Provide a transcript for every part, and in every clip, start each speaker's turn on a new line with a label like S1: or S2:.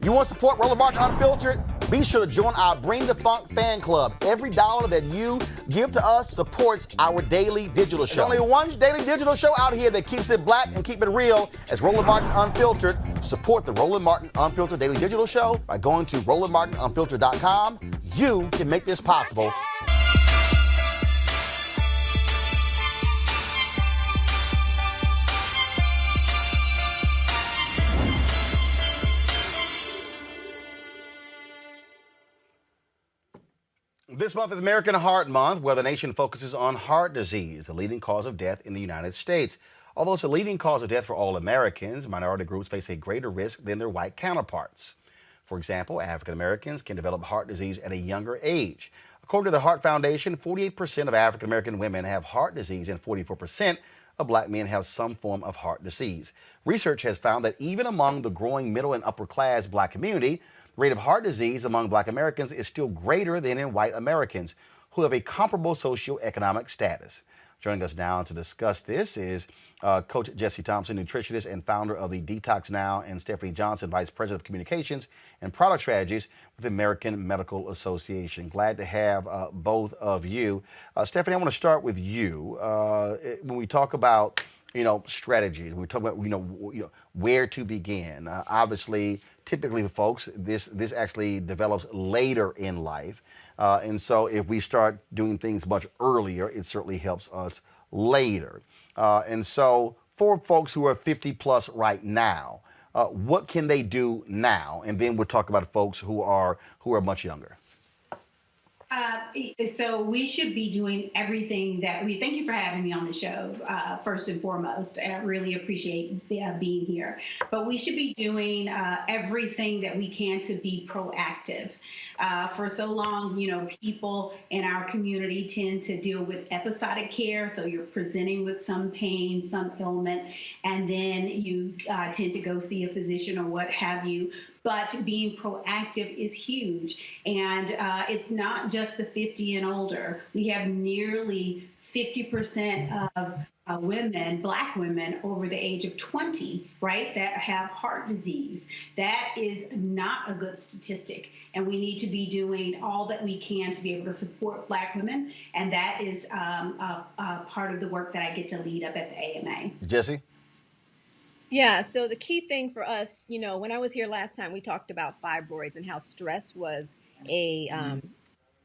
S1: You want to support Roland Martin Unfiltered? Be sure to join our Bring the Funk fan club. Every dollar that you give to us supports our daily digital show. There's only one daily digital show out here that keeps it black and keep it real as Roland Martin Unfiltered. Support the Roland Martin Unfiltered daily digital show by going to RolandMartinUnfiltered.com. You can make this possible. This month is American Heart Month, where the nation focuses on heart disease, the leading cause of death in the United States. Although it's a leading cause of death for all Americans, minority groups face a greater risk than their white counterparts. For example, African Americans can develop heart disease at a younger age. According to the Heart Foundation, 48% of African American women have heart disease and 44% of black men have some form of heart disease. Research has found that even among the growing middle and upper class black community, the rate of heart disease among black Americans is still greater than in white Americans who have a comparable socioeconomic status. Joining us now to discuss this is Coach Gessie Thompson, nutritionist and founder of the DETOX Now, and Stephanie Johnson, Vice President of Communications and Product Strategies with the American Medical Association. Glad to have both of you. Stephanie, I want to start with you. When we talk about strategies, when we talk about where to begin, obviously, typically for folks, this actually develops later in life. And so if we start doing things much earlier, it certainly helps us later. And so for folks who are 50 plus right now, what can they do now? And then we'll talk about folks who are much younger.
S2: So we should be doing everything that we, thank you for having me on the show, first and foremost. I really appreciate being here. But we should be doing everything that we can to be proactive. For so long, people in our community tend to deal with episodic care. So you're presenting with some pain, some ailment, and then you tend to go see a physician or what have you. But being proactive is huge. And it's not just the 50 and older. We have nearly 50% of women, black women over the age of 20, right, that have heart disease. That is not a good statistic. And we need to be doing all that we can to be able to support black women. And that is part of the work that I get to lead up at the AMA.
S1: Gessie?
S3: Yeah, so the key thing for us, when I was here last time, we talked about fibroids and how stress was a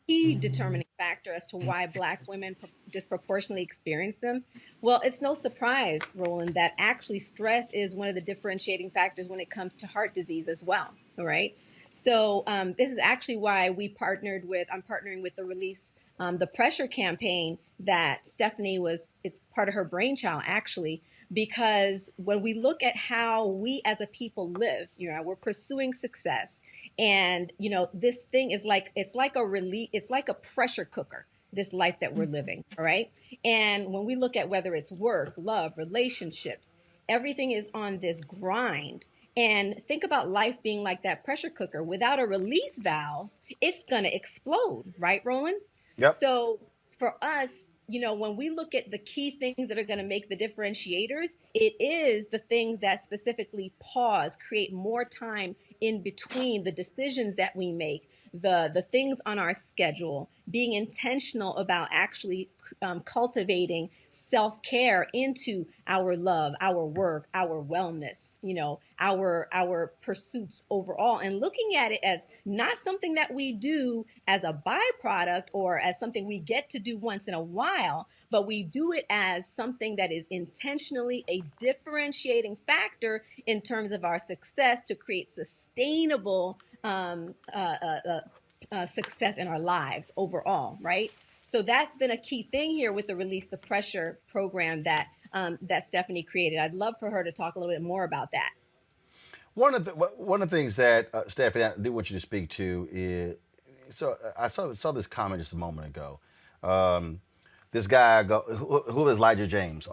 S3: key determining factor as to why black women disproportionately experience them. Well, it's no surprise, Roland, that actually stress is one of the differentiating factors when it comes to heart disease as well, all right? So this is actually why I'm partnering with the Release the Pressure campaign that Stephanie it's part of her brainchild, actually. Because when we look at how we as a people live, we're pursuing success, and this thing is it's like a pressure cooker, this life that we're living, all right? And when we look at whether it's work, love, relationships, everything is on this grind. And think about life being like that pressure cooker. Without a release valve, it's gonna explode, right, Roland?
S1: Yep.
S3: So for us, when we look at the key things that are going to make the differentiators, it is the things that specifically create more time in between the decisions that we make, the things on our schedule, being intentional about actually cultivating self-care into our love, our work, our wellness, our pursuits overall, and looking at it as not something that we do as a byproduct or as something we get to do once in a while, but we do it as something that is intentionally a differentiating factor in terms of our success to create sustainable success in our lives overall, right? So that's been a key thing here with the Release the Pressure program that Stephanie created. I'd love for her to talk a little bit more about that.
S1: One of the things that Stephanie, I do want you to speak to is, so I saw this comment just a moment ago. This guy, who is Elijah James?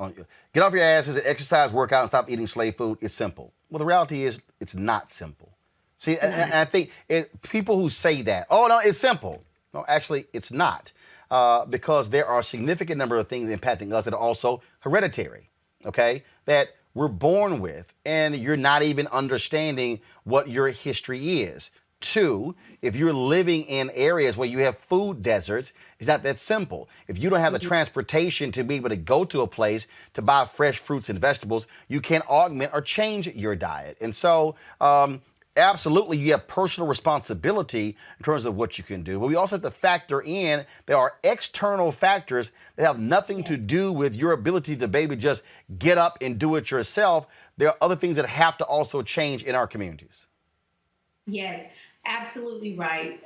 S1: Get off your asses, exercise, work out, and stop eating slave food. It's simple. Well, the reality is it's not simple. See, and I think people who say that, oh, no, it's simple. No, actually, it's not. Because there are a significant number of things impacting us that are also hereditary, okay? That we're born with, and you're not even understanding what your history is. Two, if you're living in areas where you have food deserts, it's not that simple. If you don't have the transportation to be able to go to a place to buy fresh fruits and vegetables, you can't augment or change your diet. And so, absolutely, you have personal responsibility in terms of what you can do. But we also have to factor in there are external factors that have nothing to do with your ability to maybe just get up and do it yourself. There are other things that have to also change in our communities.
S2: Yes, absolutely right.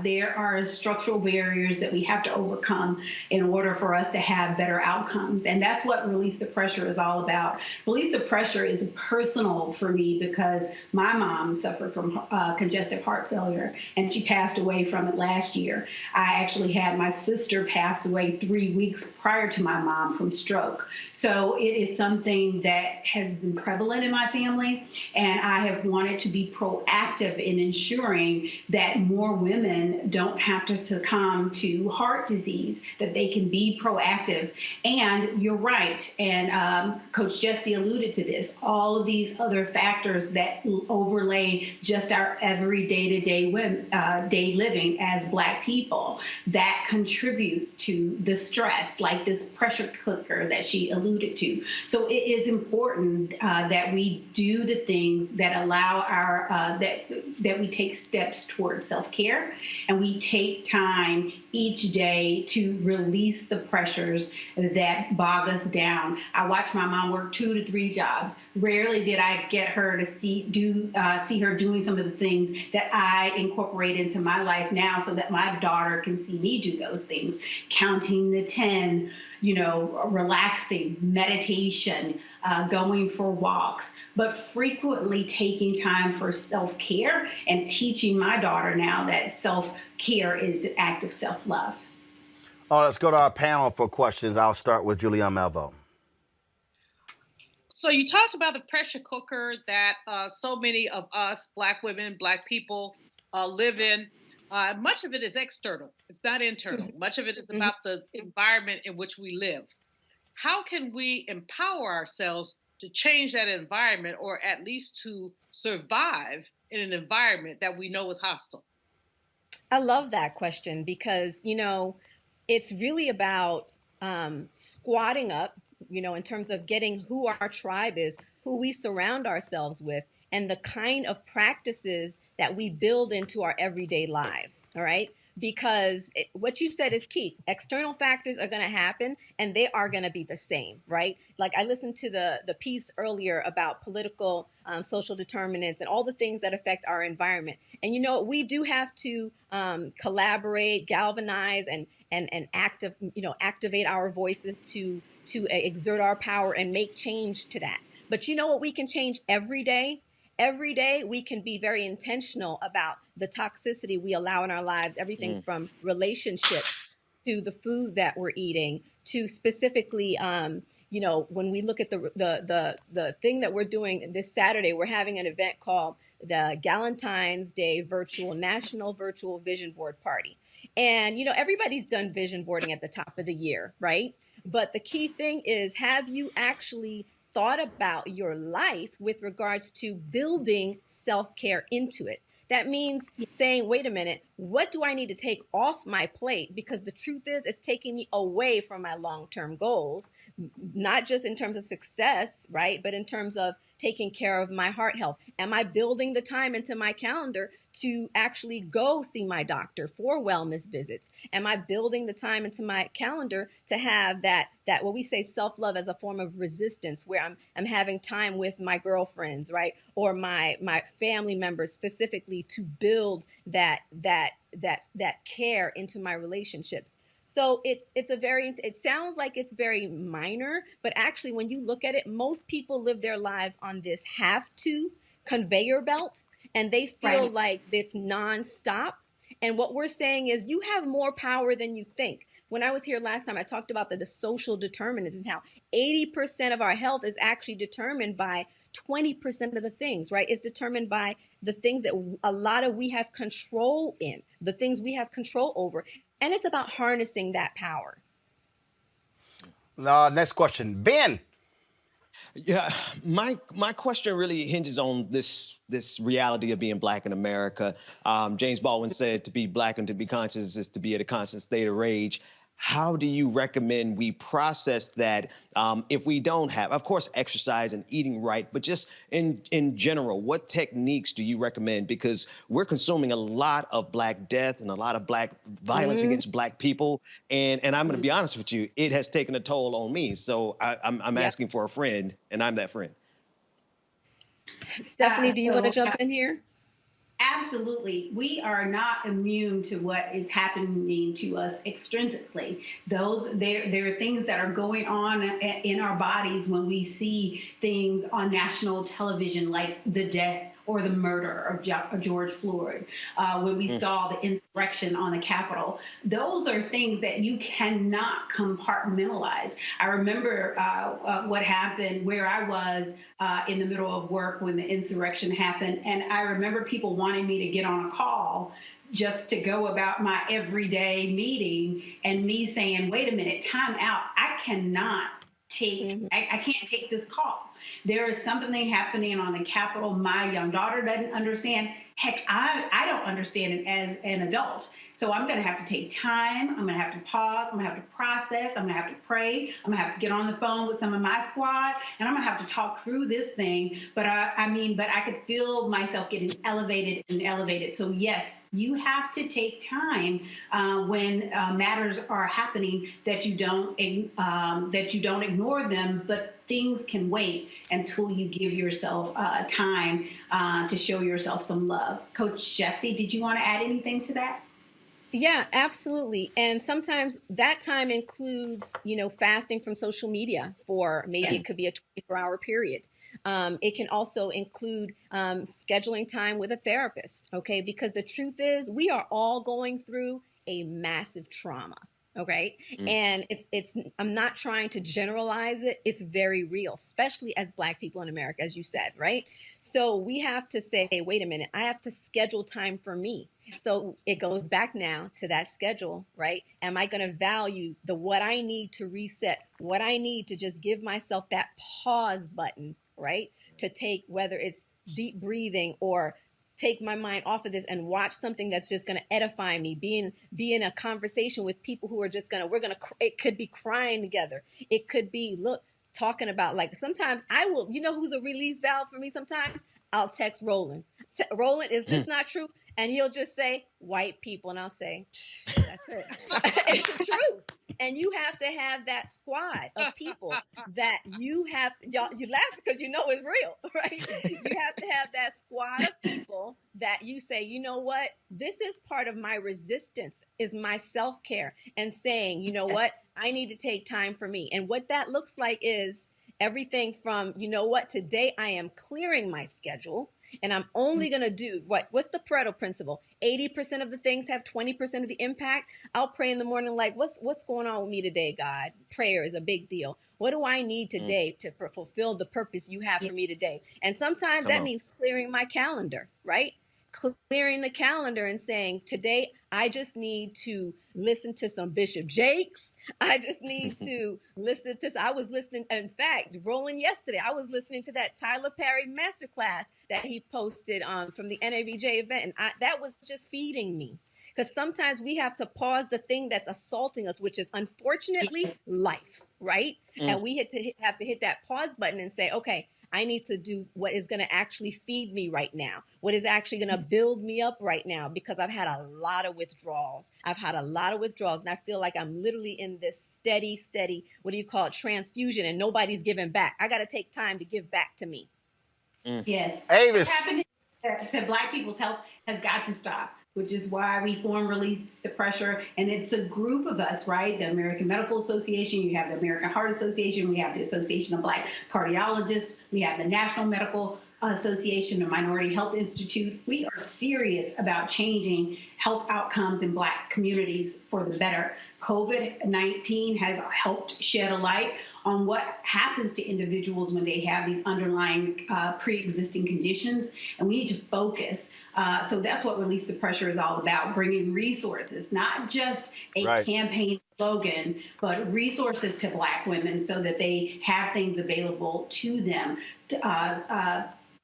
S2: There are structural barriers that we have to overcome in order for us to have better outcomes. And that's what Release the Pressure is all about. Release the Pressure is personal for me because my mom suffered from congestive heart failure, and she passed away from it last year. I actually had my sister pass away 3 weeks prior to my mom from stroke. So it is something that has been prevalent in my family, and I have wanted to be proactive in ensuring that more women don't have to succumb to heart disease, that they can be proactive. And you're right, and Coach Gessie alluded to this, all of these other factors that overlay just our everyday day living as Black people that contributes to the stress, like this pressure cooker that she alluded to. So it is important that we do the things that allow our, that we take steps towards self-care, and we take time each day to release the pressures that bog us down. I watched my mom work 2 to 3 jobs. Rarely did I get her to see her doing some of the things that I incorporate into my life now so that my daughter can see me do those things. Counting the 10, relaxing, meditation, going for walks, but frequently taking time for self-care and teaching my daughter now that self-care is an act of self-love.
S1: All right, let's go to our panel for questions. I'll start with Julianne Malvo.
S4: So you talked about the pressure cooker that so many of us, Black women, Black people, live in. Much of it is external. It's not internal. Much of it is about the environment in which we live. How can we empower ourselves to change that environment, or at least to survive in an environment that we know is hostile?
S3: I love that question because, it's really about squatting up, in terms of getting who our tribe is, who we surround ourselves with, and the kind of practices that we build into our everyday lives. All right. Because what you said is key. External factors are going to happen and they are going to be the same, right? Like I listened to the piece earlier about political social determinants and all the things that affect our environment. And, we do have to collaborate, galvanize, and activate our voices to exert our power and make change to that. But you know what we can change every day? Every day we can be very intentional about the toxicity we allow in our lives, everything from relationships to the food that we're eating to specifically, when we look at the thing that we're doing this Saturday, we're having an event called the Galentine's Day National Virtual Vision Board Party. And, everybody's done vision boarding at the top of the year, right? But the key thing is, have you actually thought about your life with regards to building self-care into it? That means saying, wait a minute, what do I need to take off my plate? Because the truth is, it's taking me away from my long-term goals, not just in terms of success, right? But in terms of taking care of my heart health. Am I building the time into my calendar to actually go see my doctor for wellness visits? Am I building the time into my calendar to have that what we say self-love as a form of resistance, where I'm having time with my girlfriends, right? Or my family members specifically, to build that care into my relationships. So it sounds like it's very minor, but actually when you look at it, most people live their lives on this have to conveyor belt, and they feel like it's nonstop. And what we're saying is you have more power than you think. When I was here last time, I talked about the social determinants and how 80% of our health is actually determined by 20% of the things, right? It's determined by the things that we have control in, the things we have control over. And it's about harnessing that power.
S1: Next question, Ben.
S5: Yeah, my question really hinges on this reality of being Black in America. James Baldwin said, "To be Black and to be conscious is to be at a constant state of rage." How do you recommend we process that if we don't have, of course, exercise and eating right, but just in general, what techniques do you recommend? Because we're consuming a lot of Black death and a lot of Black violence against Black people. And I'm going to be honest with you, it has taken a toll on me. So I'm
S3: Yep.
S5: asking for a friend, and I'm that friend.
S3: Stephanie, do you want to jump in here?
S2: Absolutely. We are not immune to what is happening to us extrinsically. There are things that are going on in our bodies when we see things on national television, like the death or the murder of George Floyd, when we saw the insurrection on the Capitol. Those are things that you cannot compartmentalize. I remember what happened where I was in the middle of work when the insurrection happened, and I remember people wanting me to get on a call just to go about my everyday meeting, and me saying, wait a minute, time out. I cannot take, I can't take this call. There is something happening on the Capitol my young daughter doesn't understand. Heck, I don't understand it as an adult. So I'm going to have to take time. I'm going to have to pause. I'm going to have to process. I'm going to have to pray. I'm going to have to get on the phone with some of my squad, and I'm going to have to talk through this thing. But I could feel myself getting elevated. So yes, you have to take time when matters are happening, that you don't ignore them, but things can wait until you give yourself time to show yourself some love. Coach Gessie, did you want to add anything to that?
S3: Yeah, absolutely. And sometimes that time includes, fasting from social media for maybe it could be a 24-hour period. It can also include scheduling time with a therapist, okay? Because the truth is, we are all going through a massive trauma. Okay. And I'm not trying to generalize it. It's very real, especially as Black people in America, as you said, right? So we have to say, hey, wait a minute, I have to schedule time for me. So it goes back now to that schedule, right? Am I going to value what I need to reset, what I need to just give myself that pause button, right? To take, whether it's deep breathing or take my mind off of this and watch something that's just going to edify me, be in a conversation with people who are just it could be crying together. It could be, talking about, like, sometimes I will, who's a release valve for me sometimes? I'll text Roland. Roland, is this not true? And he'll just say, white people. And I'll say, that's it. It's the truth. And you have to have that squad of people that you laugh because it's real, right? You have to have that squad of people that you say, you know what, this is part of my resistance, is my self-care, and saying, you know what, I need to take time for me. And what that looks like is everything from, today I am clearing my schedule. And I'm only going to do what's the Pareto principle? 80% of the things have 20% of the impact. I'll pray in the morning, like, what's going on with me today, God? Prayer is a big deal. What do I need today to fulfill the purpose you have for me today? And sometimes that means clearing my calendar, right? Clearing the calendar and saying, today, I just need to listen to some Bishop Jakes. I just need to I was listening, in fact, Roland, yesterday, I was listening to that Tyler Perry masterclass that he posted from the NABJ event. And that was just feeding me. Because sometimes we have to pause the thing that's assaulting us, which is unfortunately life, right? And we have to hit that pause button and say, okay, I need to do what is going to actually feed me right now, what is actually going to build me up right now, because I've had a lot of withdrawals. And I feel like I'm literally in this steady, what do you call it, transfusion, and nobody's giving back. I got to take time to give back to me.
S2: Yes.
S1: Avis.
S2: What's happening to Black people's health has got to stop, which is why we form Release the Pressure. And it's a group of us, right? The American Medical Association, you have the American Heart Association, we have the Association of Black Cardiologists, we have the National Medical Association, the Minority Health Institute. We are serious about changing health outcomes in Black communities for the better. COVID-19 has helped shed a light on what happens to individuals when they have these underlying pre-existing conditions. And we need to focus So that's what Release the Pressure is all about, bringing resources, not just a
S1: Right.
S2: campaign slogan, but resources to Black women so that they have things available to them,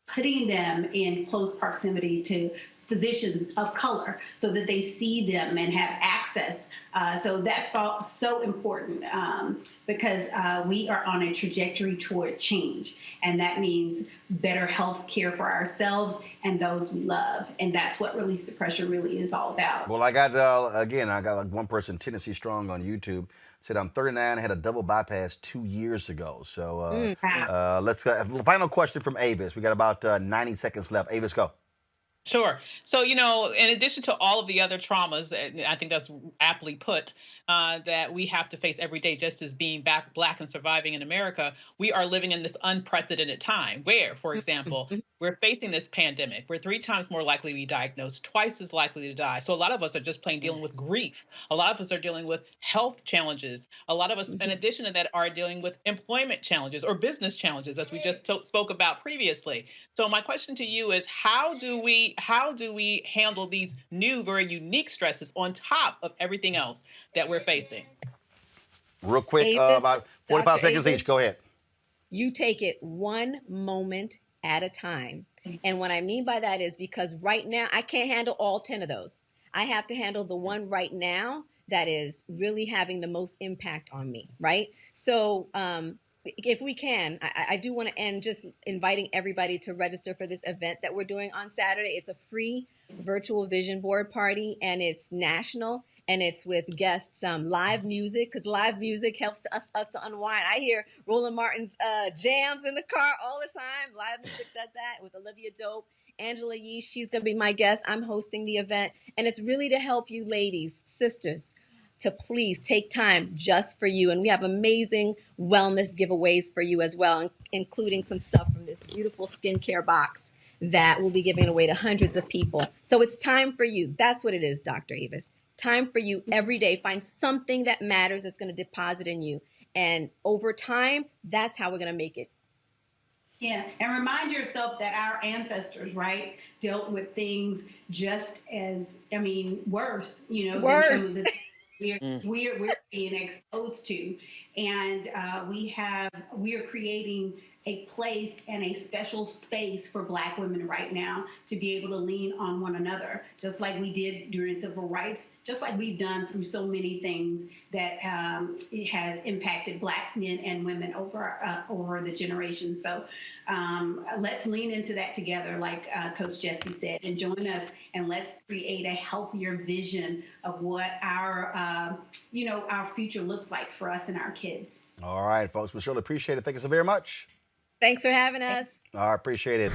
S2: putting them in close proximity to physicians of color so that they see them and have access. So that's all so important because we are on a trajectory toward change. And that means better health care for ourselves and those we love. And that's what Release the Pressure really is all about.
S1: Well, I got like one person, Tennessee Strong on YouTube, said I'm 39, had a double bypass 2 years ago. So let's final question from Avis. We got about 90 seconds left. Avis, go.
S6: Sure. So, in addition to all of the other traumas, and I think that's aptly put, that we have to face every day just as being Black and surviving in America, we are living in this unprecedented time where, for example, we're facing this pandemic. We're 3 times more likely to be diagnosed, twice as likely to die. So a lot of us are just plain dealing with grief. A lot of us are dealing with health challenges. A lot of us, in addition to that, are dealing with employment challenges or business challenges, as we just spoke about previously. So my question to you is, how do we handle these new, very unique stresses on top of everything else that we're facing?
S1: Real quick,
S3: Avis,
S1: about 45
S3: Dr.
S1: seconds
S3: Avis,
S1: each. Go ahead.
S3: You take it one moment at a time. And what I mean by that is because right now I can't handle all 10 of those. I have to handle the one right now that is really having the most impact on me, right? So if we can, I do want to end just inviting everybody to register for this event that we're doing on Saturday. It's a free virtual vision board party, and it's national, and it's with guests, live music, because live music helps us to unwind. I hear Roland Martin's jams in the car all the time. Live music does that with Olivia Dope. Angela Yee, she's going to be my guest. I'm hosting the event, and it's really to help you ladies, sisters, to please take time just for you. And we have amazing wellness giveaways for you as well, including some stuff from this beautiful skincare box that we'll be giving away to hundreds of people. So it's time for you. That's what it is, Dr. Avis. Time for you every day. Find something that matters that's going to deposit in you. And over time, that's how we're going to make it.
S2: Yeah, and remind yourself that our ancestors, right, dealt with things just as, worse,
S3: Worse.
S2: than some of the we're being exposed to. And we are creating a place and a special space for Black women right now to be able to lean on one another, just like we did during civil rights, just like we've done through so many things that it has impacted Black men and women over the generations. So let's lean into that together, like Coach Gessie said, and join us, and let's create a healthier vision of what our future looks like for us and our kids.
S1: All right, folks. We surely appreciate it. Thank you so very much.
S3: Thanks for having us.
S1: I appreciate it.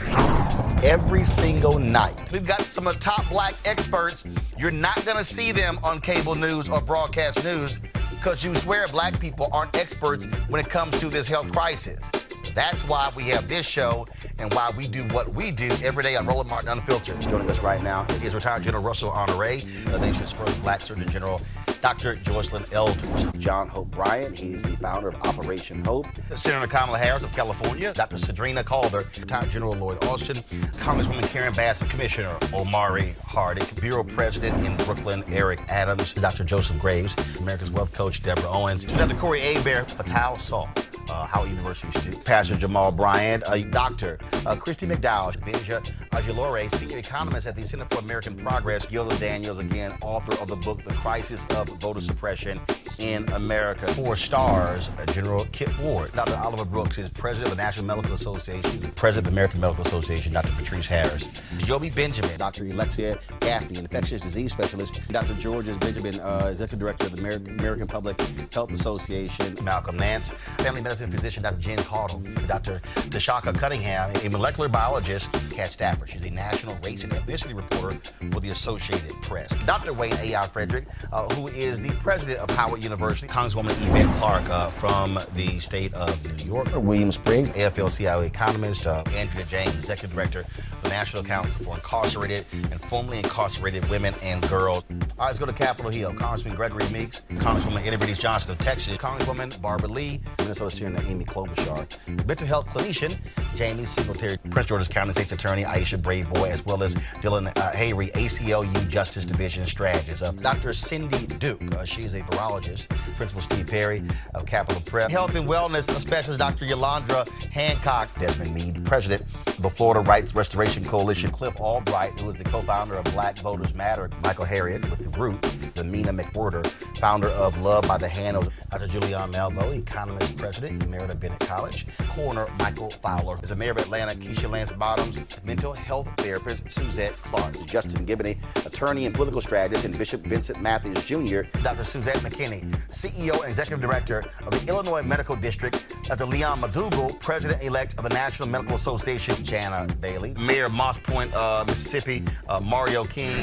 S1: Every single night, we've got some of the top Black experts. You're not going to see them on cable news or broadcast news because you swear Black people aren't experts when it comes to this health crisis. That's why we have this show and why we do what we do every day on Roland Martin Unfiltered. Joining us right now is retired General Russell Honore, the nation's first Black Surgeon General, Dr. Joycelyn Elders. John Hope Bryant, he is the founder of Operation Hope. Senator Kamala Harris of California, Dr. Sadrina Calder, retired General Lloyd Austin, Congresswoman Karen Bass, Commissioner Omari Hardick, Bureau President in Brooklyn, Eric Adams, Dr. Joseph Graves, America's Wealth Coach, Deborah Owens, Dr. Corey Hebert, Patel Salt, Howard University student, Pastor Jamal Bryant, Dr. Christy McDowell, Benja Ajilore, senior economist at the Center for American Progress, Gilda Daniels, again, author of the book, The Crisis of Voter Suppression in America. 4 stars, General Kip Ward. Dr. Oliver Brooks is president of the National Medical Association, president of the American Medical Association, Dr. Patrice Harris. Joby Benjamin, Dr. Alexia Gaffney, infectious disease specialist, Dr. Georges Benjamin, executive director of the American Public Health Association, Malcolm Nance, family medicine physician, Dr. Jen Caudle, Dr. Tashaka Cunningham, a molecular biologist, Kat Stafford. She's a national race and ethnicity reporter for the Associated Press. Dr. Wayne A.I. Frederick, who is the president of Howard University, Congresswoman Yvette Clarke from the state of New York, William Spriggs, AFL-CIO economist, Andrea James, executive director of the National Council for Incarcerated and Formerly Incarcerated Women and Girls. All right, let's go to Capitol Hill. Congressman Gregory Meeks, Congresswoman Eddie Johnson of Texas, Congresswoman Barbara Lee, Minnesota pediatrician Amy Klobuchar, mental health clinician Jamie Singletary, Prince George's County State's Attorney Aisha Braveboy, as well as Dylan Hayrie, ACLU Justice Division strategist. Dr. Cindy Duke, she is a virologist. Principal Steve Perry of Capital Prep. Health and wellness specialist Dr. Yolandra Hancock. Desmond Meade, president of the Florida Rights Restoration Coalition. Cliff Albright, who is the co-founder of Black Voters Matter. Michael Harriot with the group. The Mina McWhorter, founder of Love by the Hand. Dr. Julianne Malvo, economist, president, Emerita Bennett College. Coroner Michael Fowler is the mayor of Atlanta. Keisha Lance Bottoms, mental health therapist Suzette Clark. Justin Gibney, attorney and political strategist, and Bishop Vincent Matthews Jr. Dr. Suzette McKinney, CEO and executive director of the Illinois Medical District. Dr. Leon Madugal, president-elect of the National Medical Association. Jana Bailey, mayor of Moss Point, Mississippi. Mario King.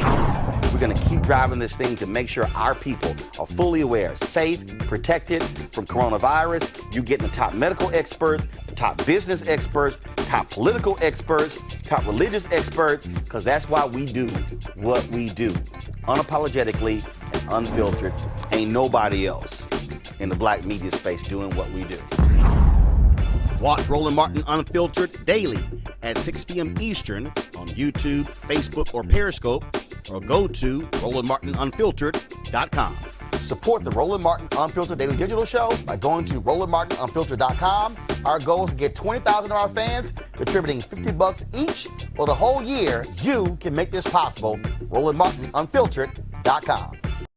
S1: We're going to keep driving this thing to make sure our people are fully aware, safe, protected from coronavirus. You getting the top medical experts, the top business experts, top political experts, top religious experts, because that's why we do what we do. Unapologetically and unfiltered. Ain't nobody else in the black media space doing what we do. Watch Roland Martin Unfiltered daily at 6 p.m. Eastern on YouTube, Facebook, or Periscope, or go to RolandMartinUnfiltered.com. Support the Roland Martin Unfiltered Daily Digital Show by going to RolandMartinUnfiltered.com. Our goal is to get 20,000 of our fans contributing $50 each for the whole year. You can make this possible. RolandMartinUnfiltered.com.